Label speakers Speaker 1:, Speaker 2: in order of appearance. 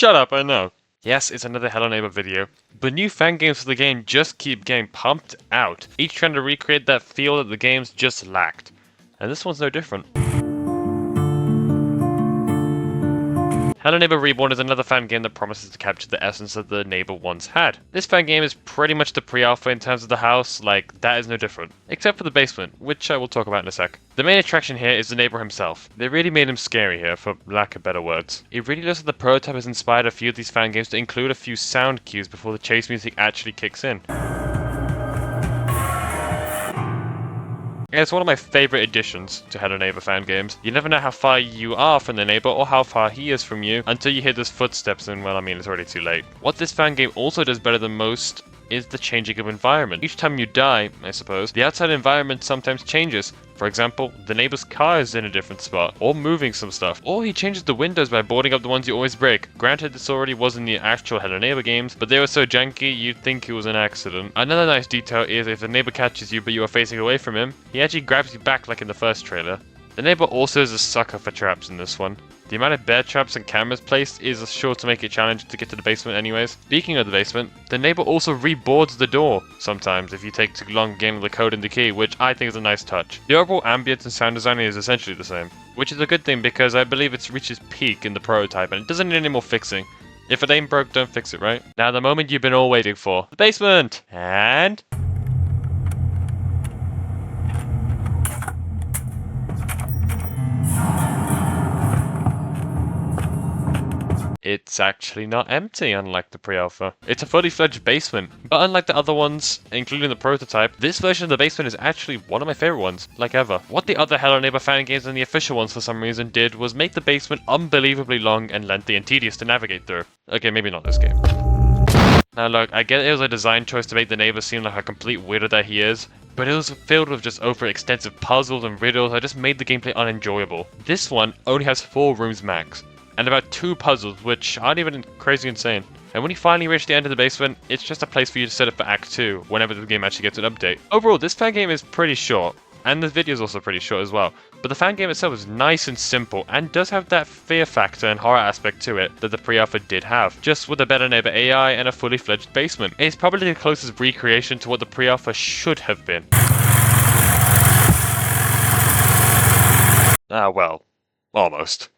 Speaker 1: Shut up, I know. Yes, it's another Hello Neighbor video, but new fan games for the game just keep getting pumped out, each trying to recreate that feel that the games just lacked. And this one's no different. Hello Neighbor Reborn is another fan game that promises to capture the essence that the neighbor once had. This fan game is pretty much the pre-alpha in terms of the house, like, that is no different. Except for the basement, which I will talk about in a sec. The main attraction here is the neighbor himself. They really made him scary here, for lack of better words. It really looks like the prototype has inspired a few of these fan games to include a few sound cues before the chase music actually kicks in. It's one of my favourite additions to Hello Neighbor fan games. You never know how far you are from the neighbor or how far he is from you until you hear those footsteps and, well, I mean, it's already too late. What this fan game also does better than most is the changing of environment. Each time you die, I suppose, the outside environment sometimes changes. For example, the neighbor's car is in a different spot, or moving some stuff, or he changes the windows by boarding up the ones you always break. Granted, this already was in the actual Hello Neighbor games, but they were so janky you'd think it was an accident. Another nice detail is if the neighbor catches you but you are facing away from him, he actually grabs you back like in the first trailer. The neighbor also is a sucker for traps in this one. The amount of bear traps and cameras placed is sure to make it challenging to get to the basement anyways. Speaking of the basement, the neighbor also reboards the door sometimes if you take too long getting the code and the key, which I think is a nice touch. The overall ambience and sound design is essentially the same, which is a good thing because I believe it's reached its peak in the prototype and it doesn't need any more fixing. If it ain't broke, don't fix it, right? Now the moment you've been all waiting for. The basement! And... it's actually not empty, unlike the pre-alpha. It's a fully fledged basement, but unlike the other ones, including the prototype, this version of the basement is actually one of my favorite ones, like ever. What the other Hello Neighbor fan games and the official ones for some reason did was make the basement unbelievably long and lengthy and tedious to navigate through. Okay, maybe not this game. Now look, I get it was a design choice to make the neighbor seem like a complete weirdo that he is, but it was filled with just overextensive puzzles and riddles that just made the gameplay unenjoyable. This one only has 4 rooms max, and about 2 puzzles, which aren't even crazy insane. And when you finally reach the end of the basement, it's just a place for you to set up for Act 2, whenever the game actually gets an update. Overall, this fan game is pretty short, and the video is also pretty short as well. But the fan game itself is nice and simple, and does have that fear factor and horror aspect to it that the pre-alpha did have, just with a better neighbor AI and a fully fledged basement. It's probably the closest recreation to what the pre-alpha should have been. Ah well, almost.